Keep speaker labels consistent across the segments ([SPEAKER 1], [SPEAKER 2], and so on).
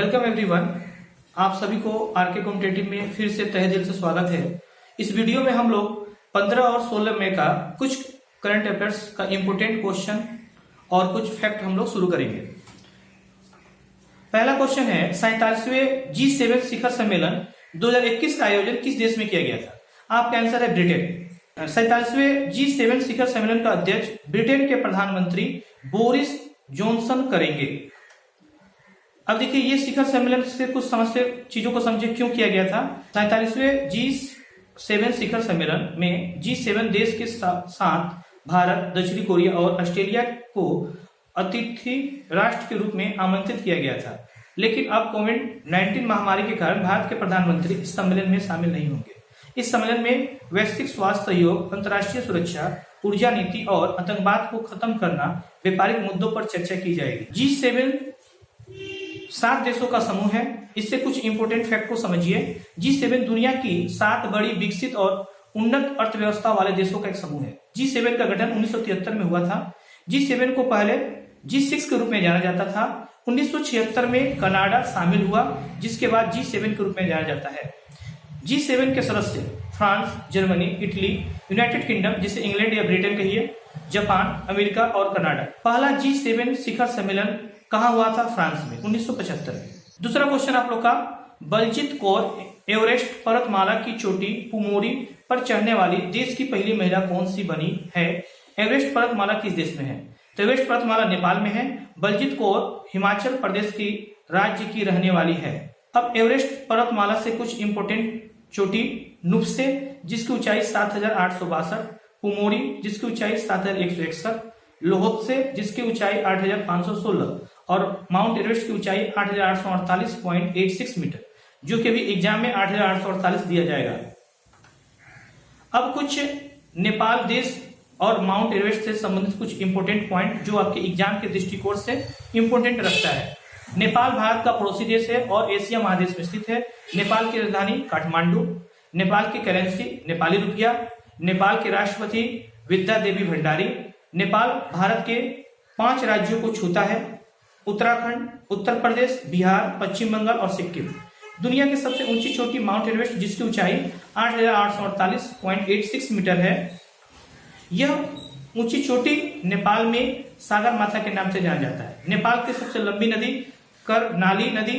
[SPEAKER 1] Welcome everyone. आप सभी को आरके कॉम्पिटिटिव में फिर से तहे दिल से स्वागत है। इस वीडियो में हम लोग 15 और 16 मई का कुछ करंट अफेयर्स का इंपोर्टेंट क्वेश्चन और कुछ फैक्ट हम लोग शुरू करेंगे। पहला क्वेश्चन है, 47वें G7 शिखर सम्मेलन 2021 का आयोजन किस देश में किया गया था? आपका आंसर है ब्रिटेन। 47वें G7 शिखर सम्मेलन का अध्यक्ष ब्रिटेन के प्रधानमंत्री बोरिस जॉनसन करेंगे। अब देखिए, ये शिखर सम्मेलन से कुछ चीजों को समझे क्यों किया गया था। 47वें G7 शिखर सम्मेलन में G7 देश के साथ भारत, दक्षिणी कोरिया और ऑस्ट्रेलिया को अतिथि राष्ट्र के रूप में आमंत्रित किया गया था, लेकिन अब कोविड-19 महामारी के कारण भारत के प्रधानमंत्री इस सम्मेलन में शामिल नहीं होंगे। इस सम्मेलन में वैश्विक स्वास्थ्य सहयोग, अंतर्राष्ट्रीय सुरक्षा, ऊर्जा नीति और आतंकवाद को खत्म करना, व्यापारिक मुद्दों पर चर्चा की जाएगी। G7 7 देशों का समूह है। इससे कुछ इंपोर्टेंट फैक्ट को समझिए। G7 दुनिया की 7 बड़ी विकसित और उन्नत अर्थव्यवस्था वाले देशों का एक समूह है। G7 का गठन 1973 में हुआ था। G7 को पहले G6 के रूप में जाना जाता था। 1976 में कनाडा शामिल हुआ, जिसके बाद G7 के रूप में जाना जाता है। G7 के सदस्य France, Germany, Italy, United kingdom जिसे इंग्लैंड या ब्रिटेन कहिए, जापान, अमेरिका और कनाडा। पहला G7 शिखर सम्मेलन कहाँ हुआ था? फ्रांस में 1975 में। दूसरा क्वेश्चन आप लोग का, बलजीत कौर एवरेस्ट पर्वतमाला की चोटी पुमोरी पर चढ़ने वाली देश की पहली महिला कौन सी बनी है? एवरेस्ट पर्वतमाला किस देश में है? तो एवरेस्ट पर्वतमाला नेपाल में है। बलजीत कौर हिमाचल प्रदेश की राज्य की रहने वाली है। अब एवरेस्ट पर्वतमाला से कुछ इंपोर्टेंट चोटी, नुप्से जिसकी ऊंचाई 7,862, पुमोरी जिसकी ऊंचाई 7,161, लोहोत्से जिसकी ऊंचाई 8,516 और माउंट एवरेस्ट की ऊंचाई 8,848.86 मीटर, जो कि अभी एग्जाम में 8,848 दिया जाएगा। अब कुछ नेपाल देश और माउंट एवरेस्ट से संबंधित कुछ इंपोर्टेंट पॉइंट जो आपके एग्जाम के दृष्टिकोण से इंपोर्टेंट रखता है। नेपाल भारत का पड़ोसी देश है और एशिया महादेश में स्थित है। नेपाल की राजधानी काठमांडू। नेपाल की करेंसी नेपाली रुपया। नेपाल के राष्ट्रपति विद्या देवी भंडारी। नेपाल भारत के 5 राज्यों को छूता है: उत्तराखंड, उत्तर प्रदेश, बिहार, पश्चिम बंगाल और सिक्किम। दुनिया की सबसे ऊंची चोटी माउंट एवरेस्ट जिसकी ऊंचाई 8,848.86 मीटर है। यह ऊंची चोटी नेपाल में सागर माथा के नाम से जाना जाता है। नेपाल की सबसे लंबी नदी करनाली नदी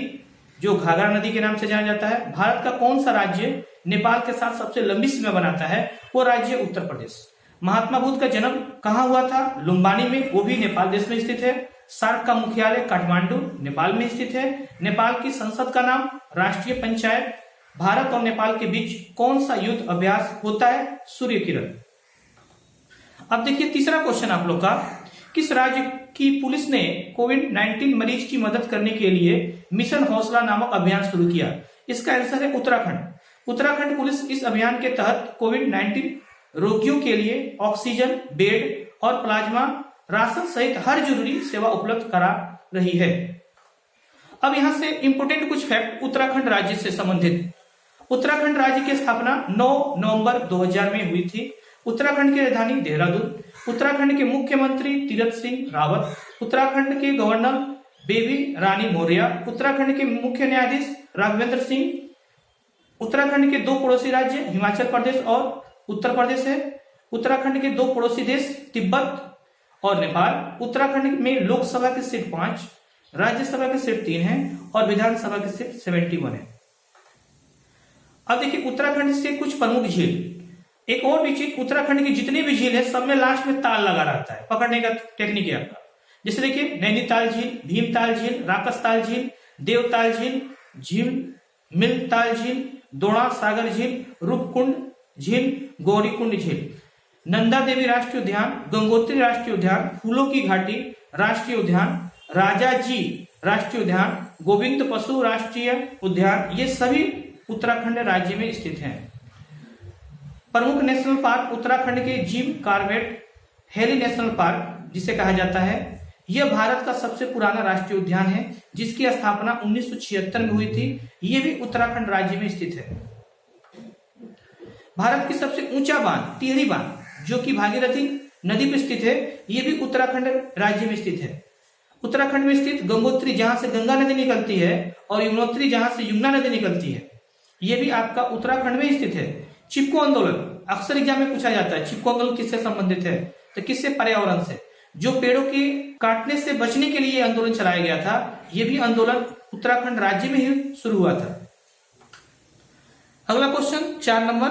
[SPEAKER 1] जो घाघरा नदी के नाम से जाना जाता है। भारत का कौन सा राज्य नेपाल के साथ सबसे लंबी सीमा बनाता है? वो राज्य उत्तर प्रदेश। महात्मा बुद्ध का जन्म कहाँ हुआ था? लुम्बानी में, वो भी नेपाल देश में स्थित है। सार्क का मुख्यालय काठमांडू नेपाल में स्थित है। नेपाल की संसद का नाम राष्ट्रीय पंचायत। भारत और नेपाल के बीच कौन सा युद्ध अभ्यास होता है? सूर्य किरण। अब देखिए तीसरा क्वेश्चन आप लोग का, किस राज्य की पुलिस ने कोविड-19 मरीज की मदद करने के लिए मिशन हौसला नामक अभियान शुरू किया? इसका आंसर है उत्तराखंड। उत्तराखंड पुलिस इस अभियान के तहत कोविड-19 रोगियों के लिए ऑक्सीजन, बेड और प्लाज्मा, राशन सहित हर जरूरी सेवा उपलब्ध करा रही है। अब यहां से इंपोर्टेंट कुछ फैक्ट उत्तराखंड राज्य से संबंधित। उत्तराखंड राज्य की स्थापना 9 नवंबर 2000 में हुई थी। उत्तराखंड की राजधानी देहरादून। उत्तराखंड के मुख्यमंत्री तीरथ सिंह रावत। उत्तराखंड के गवर्नर बेबी रानी मौर्य। उत्तराखंड के मुख्य न्यायाधीश राघवेंद्र सिंह। उत्तराखंड के 2 पड़ोसी राज्य हिमाचल प्रदेश और उत्तर प्रदेश है। उत्तराखंड के 2 पड़ोसी देश तिब्बत और नेपाल। उत्तराखंड में लोकसभा की सीट 5, राज्यसभा की सीट 3 है और विधानसभा की सीट 71 है। अब देखिए उत्तराखंड से कुछ प्रमुख झील। एक और भी चीज, उत्तराखंड की जितनी भी झील है सब में लास्ट में ताल लगा रहता है, पकड़ने का टेक्निक है आपका। जैसे देखिए नैनीताल झील, भीमताल झील, राकसताल झील, देवताल झील, मिलताल झील, दोड़ा सागर झील, रूपकुंड झील, गौरीकुंड झील, नंदा देवी राष्ट्रीय उद्यान, गंगोत्री राष्ट्रीय उद्यान, फूलों की घाटी राष्ट्रीय उद्यान, राजाजी राष्ट्रीय उद्यान, गोविंद पशु राष्ट्रीय उद्यान, ये सभी उत्तराखंड राज्य में स्थित हैं। प्रमुख नेशनल पार्क उत्तराखंड के Jim Corbett heli national park जिसे कहा जाता है, यह भारत का सबसे पुराना राष्ट्रीय उद्यान है जिसकी स्थापना 1976 में हुई थी। यह भी उत्तराखंड राज्य में स्थित है। भारत की सबसे ऊंचा बांध टिहरी बांध जो कि भागीरथी नदी पर स्थित है, यह भी उत्तराखंड राज्य में स्थित है। उत्तराखंड में स्थित गंगोत्री जहां से गंगा नदी निकलती है और यमुनोत्री जहां से यमुना नदी निकलती है, यह भी आपका उत्तराखंड में स्थित है। चिपको आंदोलन अक्सर एग्जाम में पूछा जाता है, चिपको आंदोलन किससे संबंधित है? तो किससे? पर्यावरण से। जो पेड़ों के काटने से बचने के लिए आंदोलन चलाया गया था, यह भी आंदोलन उत्तराखंड राज्य में ही शुरू हुआ था। अगला क्वेश्चन 4 नंबर,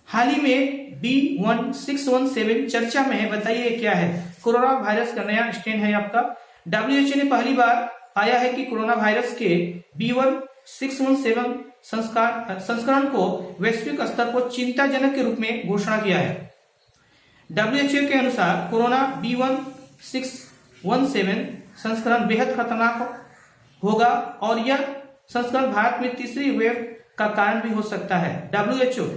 [SPEAKER 1] हाल ही में B1617 चर्चा में है, बताइए क्या है? कोरोना वायरस का नया स्ट्रेन है आपका। WHO ने पहली बार पाया है कि कोरोना वायरस के B1617 संस्करण को वैश्विक स्तर पर चिंताजनक के रूप में घोषणा किया है। WHO के अनुसार कोरोना B1617 संस्करण बेहद खतरनाक होगा और यह संस्करण भारत में तीसरी वेव का कारण भी हो सकता है। WHO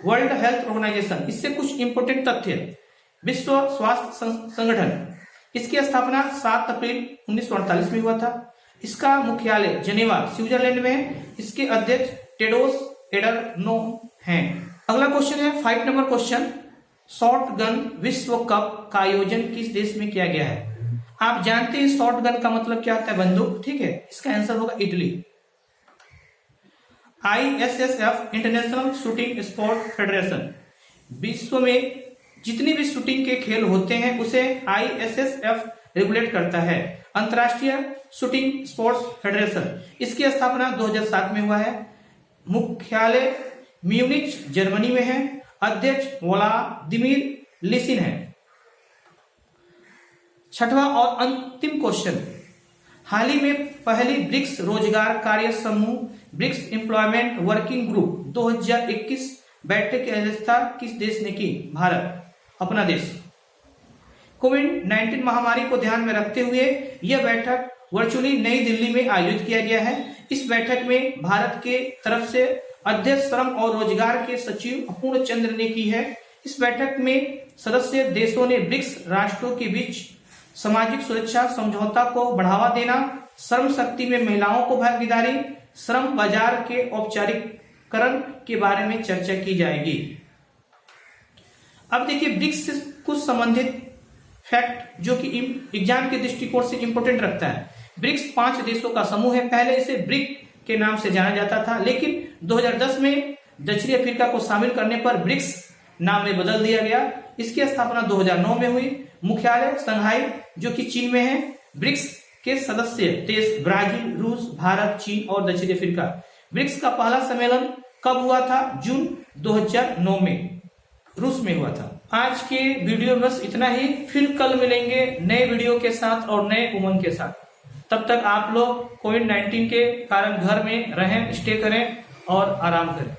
[SPEAKER 1] वर्ल्ड हेल्थ ऑर्गेनाइजेशन, इससे कुछ इंपोर्टेंट तथ्य। विश्व स्वास्थ्य संगठन, इसकी स्थापना 7 अप्रैल 1948 में हुआ था। इसका मुख्यालय जेनेवा स्विट्जरलैंड में है। इसके अध्यक्ष टेड्रोस एडनोम हैं। अगला क्वेश्चन है 5 नंबर क्वेश्चन, शॉटगन विश्व कप का आयोजन किस देश में किया गया है? आप जानते हैं शॉटगन का मतलब क्या होता है? बंदूक, ठीक है। इसका आंसर होगा Italy. ISSF international shooting sport federation, विश्व में जितने भी शूटिंग के खेल होते हैं उसे ISSF रेगुलेट करता है, अंतरराष्ट्रीय शूटिंग स्पोर्ट्स फेडरेशन। इसकी स्थापना 2007 में हुआ है। मुख्यालय म्यूनिच जर्मनी में है। अध्यक्ष व्लादिमीर लिसिन है। 6वां और अंतिम क्वेश्चन, हाल ही में पहली ब्रिक्स रोजगार कार्य समूह ब्रिक्स एम्प्लॉयमेंट वर्किंग ग्रुप 2021 बैठक की अध्यक्षता किस देश ने की? भारत, अपना देश। कोविड-19 महामारी को ध्यान में रखते हुए यह बैठक वर्चुअली नई दिल्ली में आयोजित किया गया है। इस बैठक में भारत के तरफ से अध्यक्ष श्रम और रोजगार के सचिव अपूर्ण चंद्र ने की है। इस बैठक में सदस्य देशों ने ब्रिक्स राष्ट्रों के बीच सामाजिक सुरक्षा समझौता को बढ़ावा देना, श्रम शक्ति में महिलाओं को भागीदारी, श्रम बाजार के औपचारिकरण के बारे में चर्चा की जाएगी। अब देखिए ब्रिक्स से कुछ संबंधित फैक्ट जो कि एग्जाम के दृष्टिकोण से इंपोर्टेंट रखता है। ब्रिक्स 5 देशों का समूह है। पहले इसे ब्रिक के नाम से जाना जाता था, लेकिन 2010 में दक्षिणी अफ्रीका को शामिल करने पर ब्रिक्स नाम में बदल दिया गया। इसकी स्थापना 2009 में हुई। मुख्यालय शंघाई जो कि चीन में है। ब्रिक्स के सदस्य देश ब्राजील, रूस, भारत, चीन और दक्षिण अफ्रीका। ब्रिक्स का पहला सम्मेलन कब हुआ था? जून 2009 में रूस में हुआ था। आज के वीडियो में बस इतना ही। फिर कल मिलेंगे नए वीडियो के साथ और नए उमंग के साथ। तब तक आप लोग कोविड-19 के कारण घर में रहें, स्टे करें और आराम करें।